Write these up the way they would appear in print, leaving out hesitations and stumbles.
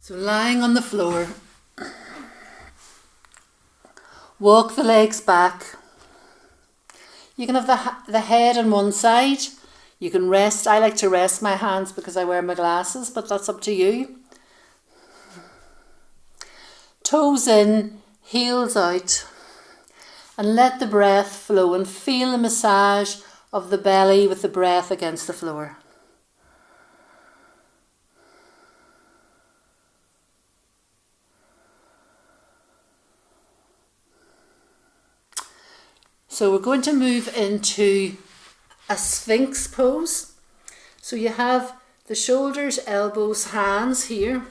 So lying on the floor, walk the legs back. You can have the head on one side. You can rest. I like to rest my hands because I wear my glasses, but that's up to you. Toes in, heels out, and let the breath flow and feel the massage of the belly with the breath against the floor. So we're going to move into a Sphinx pose. So you have the shoulders, elbows, hands here.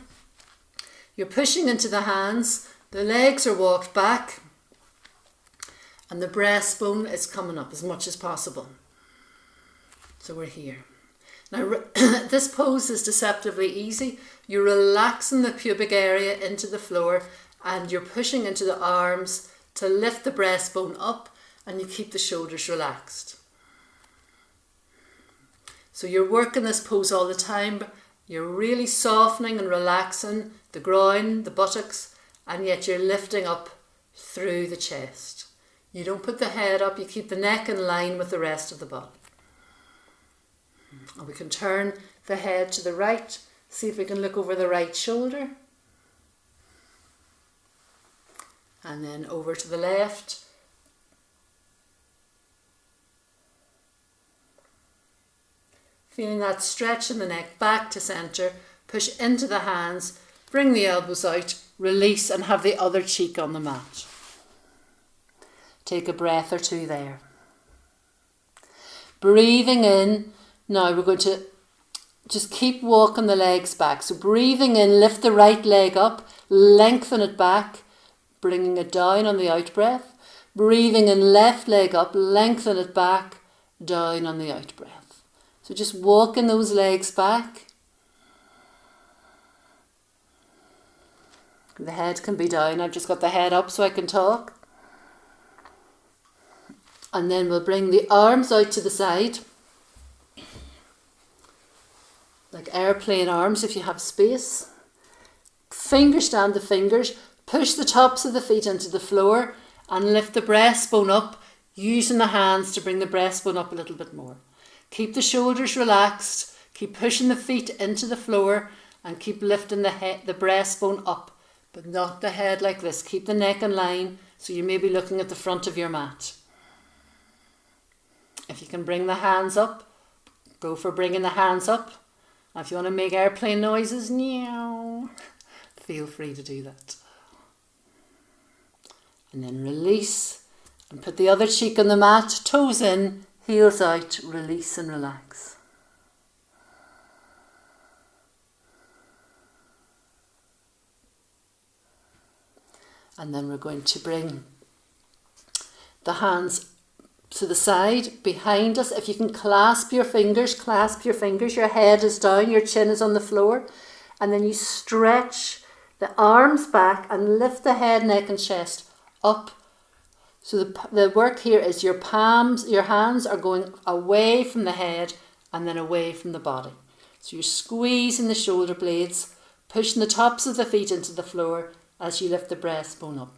You're pushing into the hands, the legs are walked back, and the breastbone is coming up as much as possible. So we're here. Now this pose is deceptively easy. You're relaxing the pubic area into the floor and you're pushing into the arms to lift the breastbone up, and you keep the shoulders relaxed. So you're working this pose all the time. You're really softening and relaxing the groin, the buttocks, and yet you're lifting up through the chest. You don't put the head up, you keep the neck in line with the rest of the body. And we can turn the head to the right, see if we can look over the right shoulder. And then over to the left. Feeling that stretch in the neck, back to centre, push into the hands, bring the elbows out, release and have the other cheek on the mat. Take a breath or two there. Breathing in, now we're going to just keep walking the legs back. So breathing in, lift the right leg up, lengthen it back, bringing it down on the out breath. Breathing in, left leg up, lengthen it back, down on the out breath. So just walking those legs back. The head can be down. I've just got the head up so I can talk. And then we'll bring the arms out to the side. Like airplane arms if you have space. Fingers stand the fingers. Push the tops of the feet into the floor and lift the breastbone up, using the hands to bring the breastbone up a little bit more. Keep the shoulders relaxed, keep pushing the feet into the floor and keep lifting the breastbone up, but not the head like this. Keep the neck in line so you may be looking at the front of your mat. If you can bring the hands up, go for bringing the hands up. If you want to make airplane noises, meow, feel free to do that. And then release and put the other cheek on the mat, toes in, heels out, release and relax. And then we're going to bring the hands to the side, behind us. If you can clasp your fingers, your head is down, your chin is on the floor. And then you stretch the arms back and lift the head, neck and chest up. So the work here is your palms, your hands are going away from the head and then away from the body. So you're squeezing the shoulder blades, pushing the tops of the feet into the floor as you lift the breastbone up.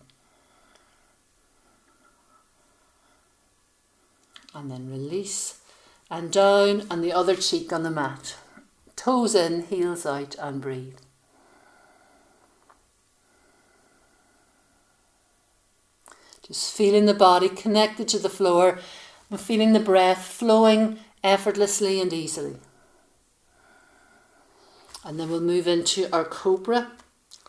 And then release and down and the other cheek on the mat. Toes in, heels out and breathe. Just feeling the body connected to the floor and feeling the breath flowing effortlessly and easily. And then we'll move into our cobra.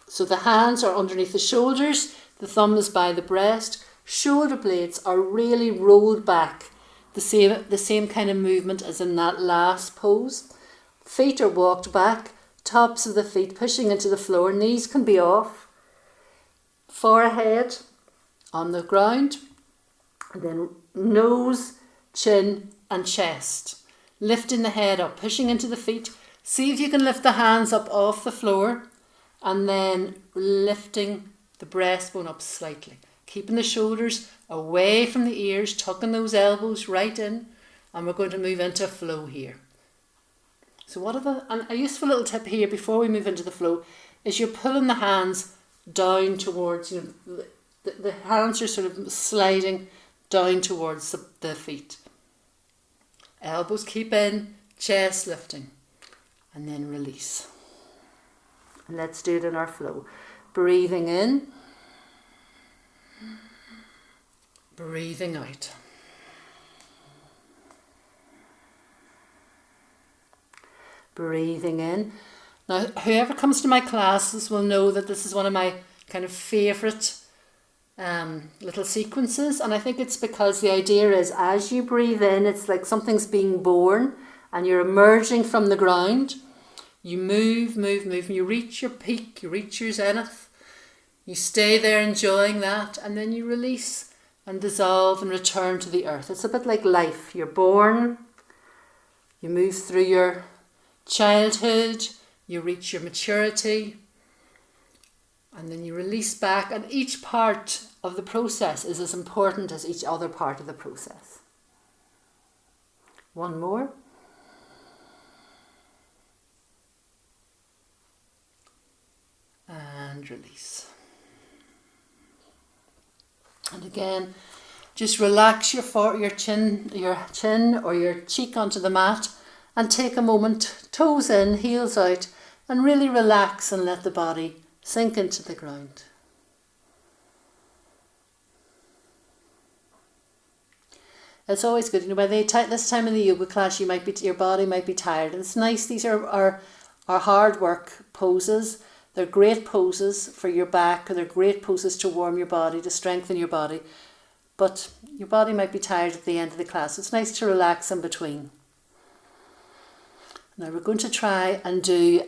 So the hands are underneath the shoulders, the thumb is by the breast, shoulder blades are really rolled back, the same kind of movement as in that last pose. Feet are walked back, tops of the feet pushing into the floor, knees can be off, forehead on the ground, and then nose, chin and chest. Lifting the head up, pushing into the feet. See if you can lift the hands up off the floor and then lifting the breastbone up slightly. Keeping the shoulders away from the ears, tucking those elbows right in, and we're going to move into flow here. So and a useful little tip here before we move into the flow is you're pulling the hands down towards, the hands are sort of sliding down towards the feet. Elbows keep in, chest lifting, and then release. And let's do it in our flow. Breathing in, breathing out. Breathing in. Now, whoever comes to my classes will know that this is one of my kind of favourite little sequences, and I think it's because the idea is as you breathe in, it's like something's being born and you're emerging from the ground. You move, move, move, and you reach your peak, you reach your zenith. You stay there enjoying that, and then you release and dissolve and return to the earth. It's a bit like life. You're born, you move through your childhood, you reach your maturity, and then you release back, and each part of the process is as important as each other part of the process. One more. And release. And again, just relax your chin or your cheek onto the mat and take a moment, toes in, heels out, and really relax and let the body sink into the ground. It's always good, by this time in the yoga class, your body might be tired, and it's nice. These are hard work poses. They're great poses for your back, or they're great poses to warm your body, to strengthen your body. But your body might be tired at the end of the class. So it's nice to relax in between. Now we're going to try and do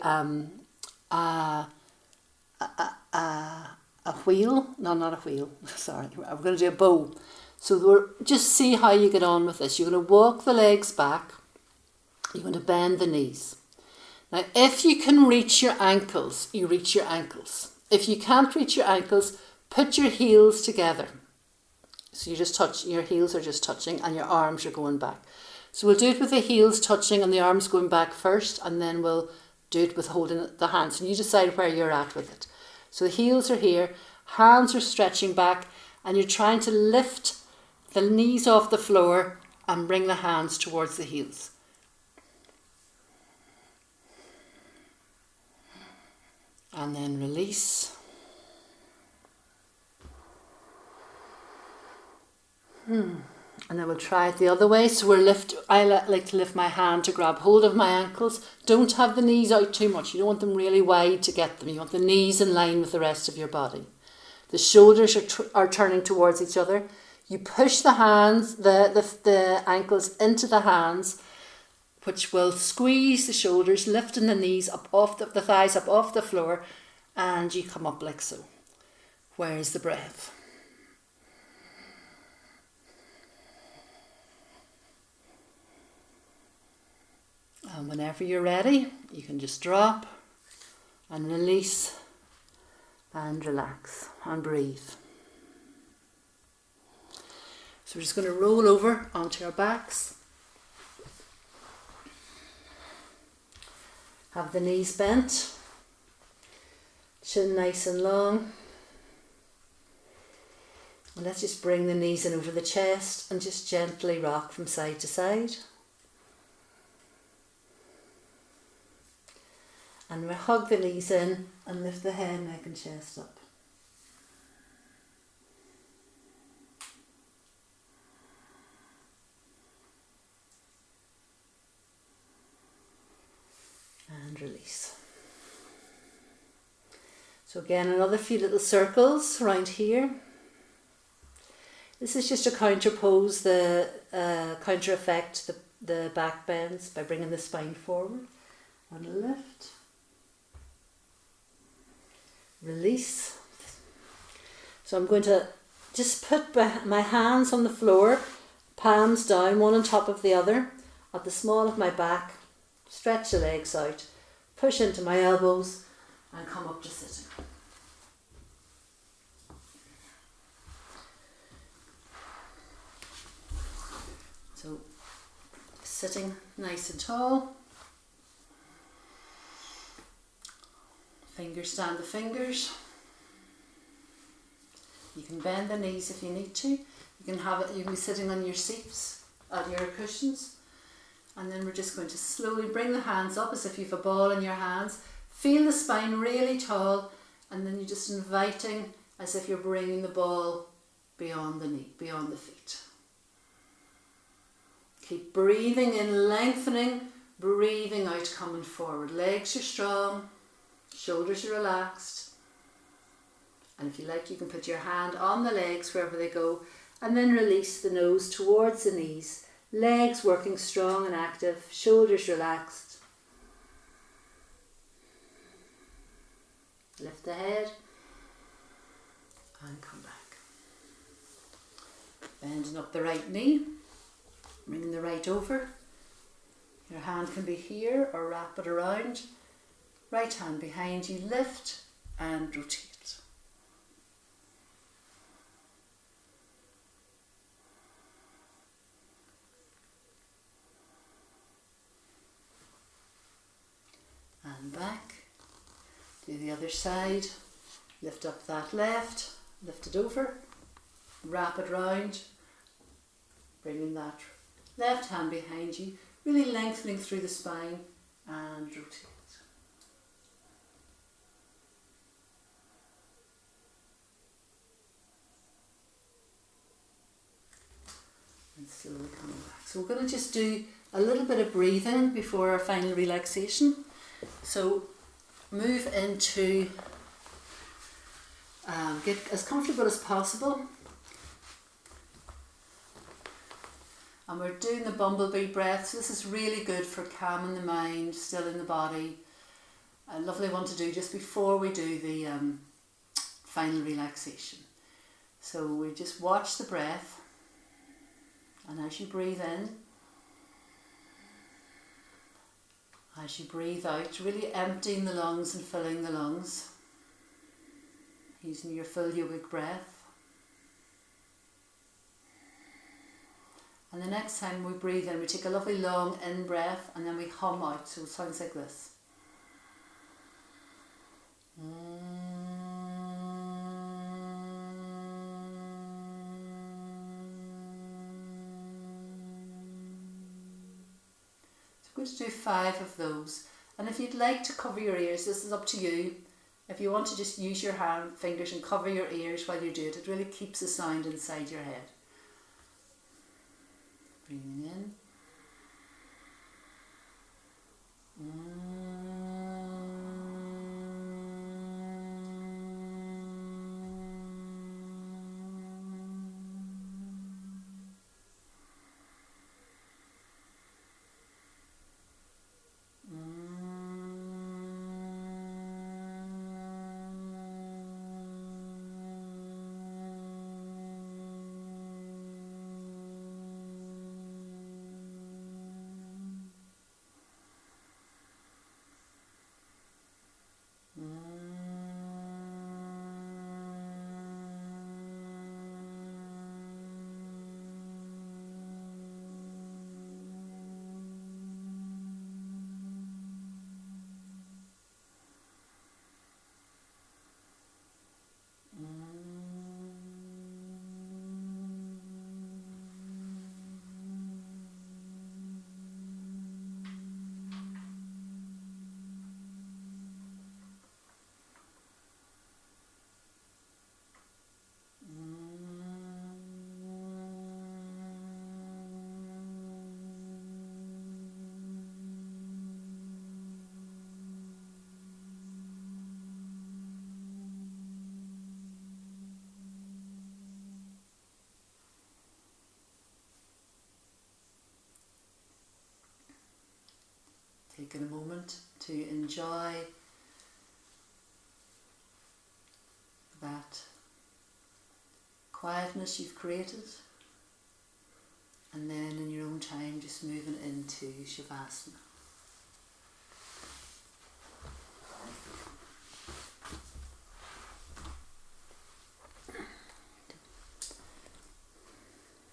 a wheel. No, not a wheel. Sorry. We're going to do a bow. So just see how you get on with this. You're going to walk the legs back. You're going to bend the knees. Now, if you can reach your ankles, you reach your ankles. If you can't reach your ankles, put your heels together. So your heels are just touching and your arms are going back. So we'll do it with the heels touching and the arms going back first, and then we'll do it with holding the hands. And you decide where you're at with it. So the heels are here, hands are stretching back, and you're trying to lift the knees off the floor and bring the hands towards the heels. And then release. And then we'll try it the other way. So I like to lift my hand to grab hold of my ankles. Don't have the knees out too much. You don't want them really wide to get them. You want the knees in line with the rest of your body. The shoulders are turning towards each other. You push the hands, the ankles into the hands, which will squeeze the shoulders, lifting the knees up off the thighs up off the floor, and you come up like so. Where's the breath? And whenever you're ready, you can just drop and release and relax and breathe. So we're just going to roll over onto our backs. Have the knees bent, chin nice and long. And let's just bring the knees in over the chest and just gently rock from side to side. And we hug the knees in and lift the head, neck and chest up. And release. So again, another few little circles around here. This is just to counter pose counter effect the back bends by bringing the spine forward. And lift. Release. So I'm going to just put my hands on the floor, palms down, one on top of the other, at the small of my back. Stretch the legs out, push into my elbows and come up to sitting. So sitting nice and tall, finger stand the fingers. You can bend the knees if you need to. You can have it, you can be sitting on your seats, on your cushions. And then we're just going to slowly bring the hands up as if you have a ball in your hands. Feel the spine really tall, and then you're just inviting as if you're bringing the ball beyond the knee, beyond the feet. Keep breathing in, lengthening, breathing out, coming forward. Legs are strong, shoulders are relaxed. And if you like, you can put your hand on the legs wherever they go, and then release the nose towards the knees. Legs working strong and active, shoulders relaxed. Lift the head and come back. Bending up the right knee, bringing the right over. Your hand can be here or wrap it around. Right hand behind you, lift and rotate. And back. Do the other side. Lift up that left, lift it over, wrap it round, bringing that left hand behind you, really lengthening through the spine and rotate. And slowly coming back. So we're going to just do a little bit of breathing before our final relaxation. So move into, get as comfortable as possible. And we're doing the bumblebee breath. So this is really good for calming the mind, stilling the body. A lovely one to do just before we do the final relaxation. So we just watch the breath. And as you breathe in, as you breathe out, really emptying the lungs and filling the lungs, using your full yogic breath. And the next time we breathe in, we take a lovely long in breath and then we hum out, so it sounds like this. We're going to do 5 of those, and if you'd like to cover your ears, this is up to you. If you want to just use your fingers and cover your ears while you do it, it really keeps the sound inside your head. Breathing in. Taking a moment to enjoy that quietness you've created, and then in your own time just moving into Shavasana.